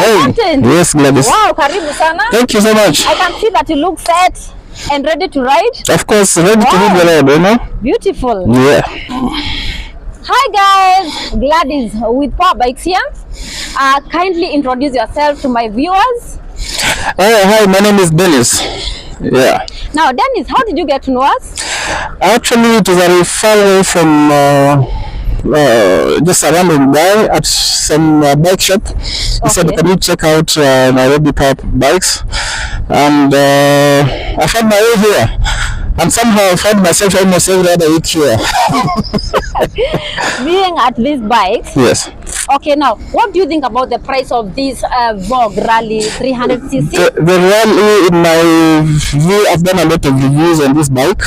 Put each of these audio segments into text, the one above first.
Captain. Yes, Gladys. Wow, karibu sana. Thank you so much. I can see that you look set and ready to ride. Of course, ready to hit the road, you know? Beautiful. Yeah. Hi guys, Gladys with Power Bikes here. Kindly introduce yourself to my viewers. Hi, my name is Dennis. Yeah. Now, Dennis, how did you get to know us? Actually, it was a referral from just a random guy at some bike shop. He said, "Can you check out Nairobi Power Bikes?" And I found my way here. And somehow I found myself almost every other week here. Being at these bikes. Yes. Okay, now, what do you think about the price of this Vog Rally 300cc? The Rally, in my view, I've done a lot of reviews on this bike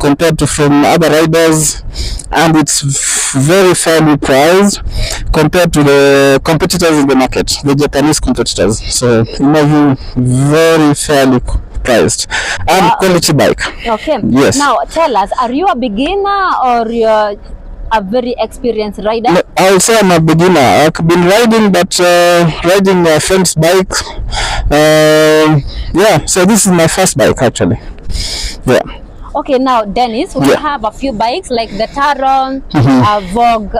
compared to from other riders, and it's very fairly priced compared to the competitors in the market, the Japanese competitors. So, in my view, very fairly priced and quality bike. Okay. Yes. Now, tell us, are you a beginner or you're a very experienced rider? No, I would say I'm a beginner. I've been riding, but riding a friend's bike. Yeah, so this is my first bike actually. Yeah. Okay, now Dennis, we have a few bikes like the Taron, Vogue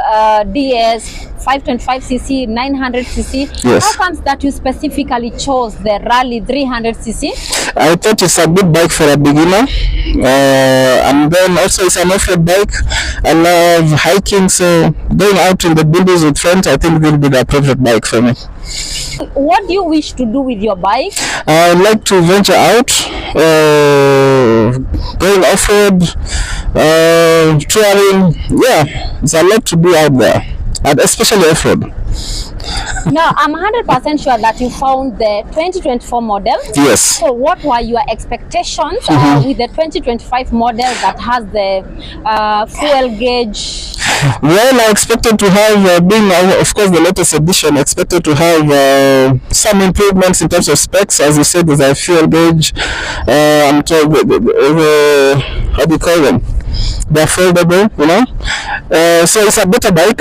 DS, 525cc, 900cc. Yes. How comes that you specifically chose the Rally 300cc? I thought it's a good bike for a beginner, and then also it's an off-road bike. I love hiking, so going out in the buildings with friends, I think will be the appropriate bike for me. What do you wish to do with your bike? I like to venture out, going off-road, touring. Yeah, there's a lot to do out there, and especially off-road. Now, I'm 100% sure that you found the 2024 model. Yes. So what were your expectations with the 2025 model that has the fuel gauge? Well, I expected to have, being of course the latest edition, expected to have some improvements in terms of specs. As you said, there's a fuel gauge, I'm told, how do you call them? They're foldable, you know. So it's a better bike.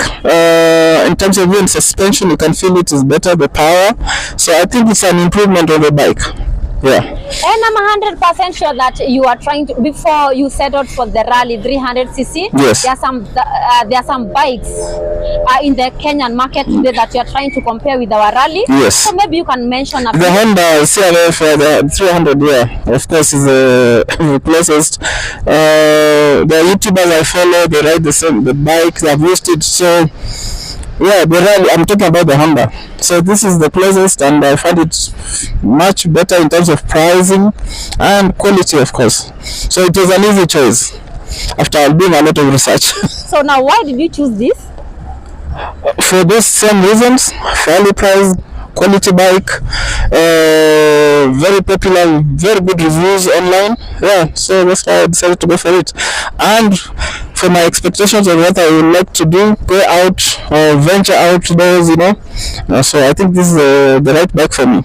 In terms of even suspension, you can feel it is better, the power. So I think it's an improvement on the bike. Yeah. And I'm 100% sure that you are trying to, before you settled for the Rally 300cc, yes, there are some bikes in the Kenyan market today that you are trying to compare with our Rally. Yes. So maybe you can mention a the Honda CRF, the 300, yeah, of course, is the closest. The YouTubers I follow, they ride the bike, they've used it, so yeah, the Rally, I'm talking about the Honda. So this is the closest, and I find it much better in terms of pricing and quality, of course. So it was an easy choice after doing a lot of research. So now, why did you choose this? For those same reasons: fairly priced, quality bike, very popular, very good reviews online. Yeah, so that's why I decided to go for it. And for my expectations of what I would like to do, go out or venture outdoors, you know. So I think this is the right bike for me.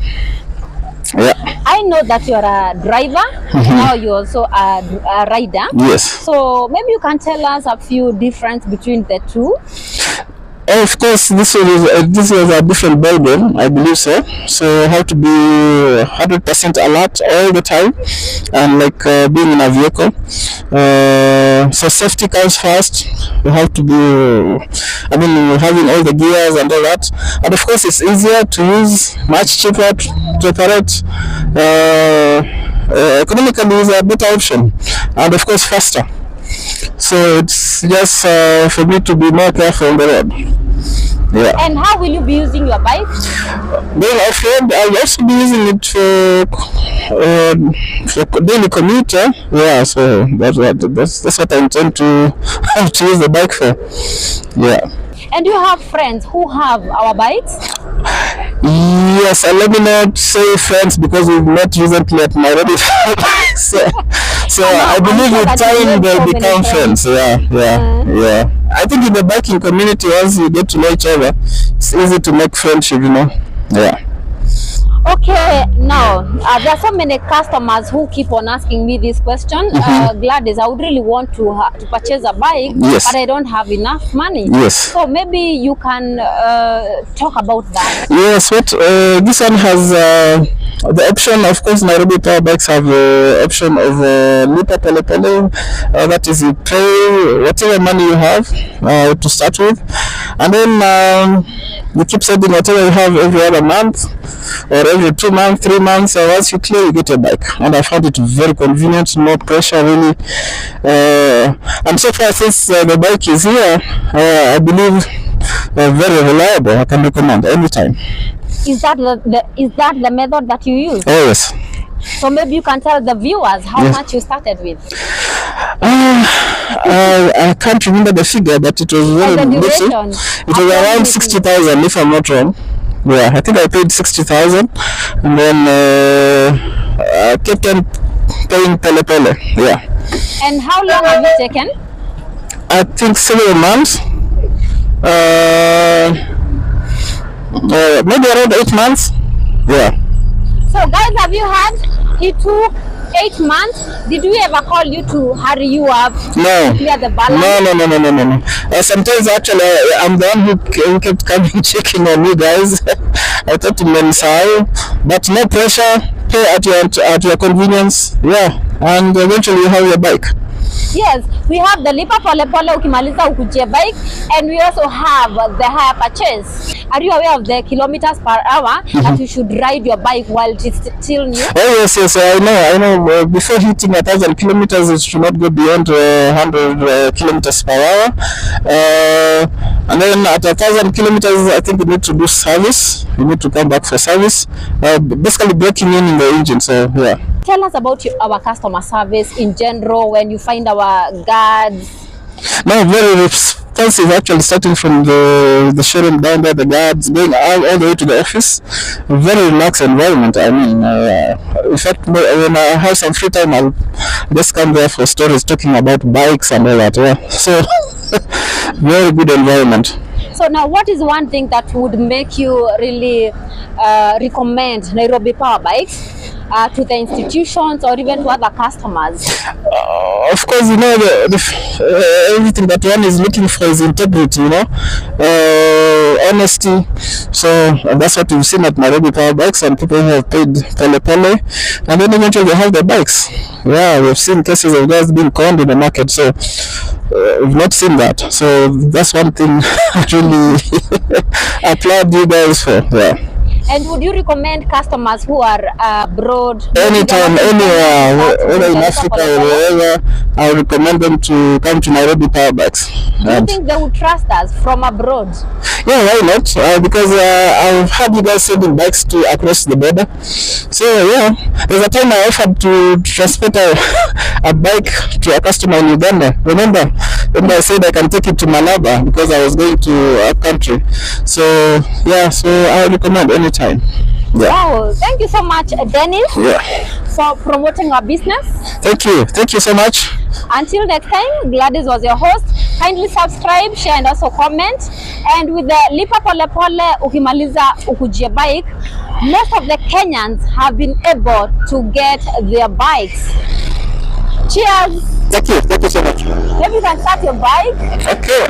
Yeah. I know that you're a driver, now you're also a rider. Yes. So maybe you can tell us a few difference between the two. Of course, this was a different ballgame, I believe so. So how to be 100% alert all the time, and like being in a vehicle. So safety comes first. You have to be, having all the gears and all that. And of course, it's easier to use, much cheaper to operate. Economically, is a better option, and of course, faster. So it's just for me to be more careful on the road. Yeah. And how will you be using your bike? Well, I'll also be using it for daily commute. Yeah, so that's what I intend to use the bike for. Yeah. And you have friends who have our bikes? Yes, and let me not say friends because we've met recently at Nairobi. so I believe with time they'll become friends. Yeah. I think in the biking community, once you get to know each other, it's easy to make friendship, you know. Yeah. Okay, now there are so many customers who keep on asking me this question. Gladys, I would really want to purchase a bike, Yes. but I don't have enough money. Yes. So maybe you can talk about that. Yes, what this one has the option, of course. Nairobi Power Bikes have the option of Lipa Pole Pole, that is, you pay whatever money you have to start with, and then you keep sending whatever you have every other month or every 2 months, 3 months. Once you clear, you get a bike, and I found it very convenient, no pressure really. And so far, since the bike is here, I believe very reliable. I can recommend anytime. Is that the method that you use? Oh yes. So maybe you can tell the viewers how Yes. much you started with. I can't remember the figure, but it was very And the little. duration? It was around 60,000, if I'm not wrong. Yeah, I think I paid 60,000, and then I kept on paying Pele Pele. Yeah. And how long have you taken? I think several months. Maybe around 8 months. Yeah. So guys, have you heard? It took 8 months. Did we ever call you to hurry you up? No. Clear the balance? No. Sometimes actually I'm the one who kept coming checking on you guys. I thought to mention, but no pressure. Pay at your convenience. Yeah, and eventually you have your bike. Yes, we have the Lipa Pole Pole ukimaliza ukujie bike, and we also have the hire purchase. Are you aware of the kilometers per hour that you should ride your bike while it is still new? Oh yes, I know. Before hitting 1,000 kilometers, it should not go beyond 100 kilometers per hour. And then at 1,000 kilometers, I think you need to do service. You need to come back for service. Basically breaking in the engine. So yeah. Tell us about our customer service in general when you find our guards. No, very responsive actually, starting from the showroom down there, the guards, going all the way to the office. A very relaxed environment. I mean, in fact, when I have some free time, I'll just come there for stories, talking about bikes and all that. Yeah. So, very good environment. So now, what is one thing that would make you really recommend Nairobi Power Bikes to the institutions or even to other customers? Of course, you know, everything that one is looking for is integrity, you know, honesty. So that's what we've seen at Nairobi Power Bikes, and people who have paid Pele Pele, and then eventually they have their bikes. Yeah, we've seen cases of guys being conned in the market, so we've not seen that. So that's one thing I really applaud you guys for. Yeah. And would you recommend customers who are abroad? Anytime, anywhere, whether in Africa or wherever, I would recommend them to come to Nairobi Power Bikes. Do you think they would trust us from abroad? Yeah, why not? Because I've had you guys sending bikes to across the border. So yeah, there's a time I offered to transport a bike to a customer in Uganda. Remember I said I can take it to Malaba because I was going to a country. So yeah, so I recommend anytime. Yeah. Wow, thank you so much, Dennis, for promoting our business. Thank you so much. Until next time, Gladys was your host. Kindly subscribe, share, and also comment. And with the Lipa Pole Pole ukimaliza ukujie bike, most of the Kenyans have been able to get their bikes. Cheers. Thank you so much. Maybe you can start your bike. Okay.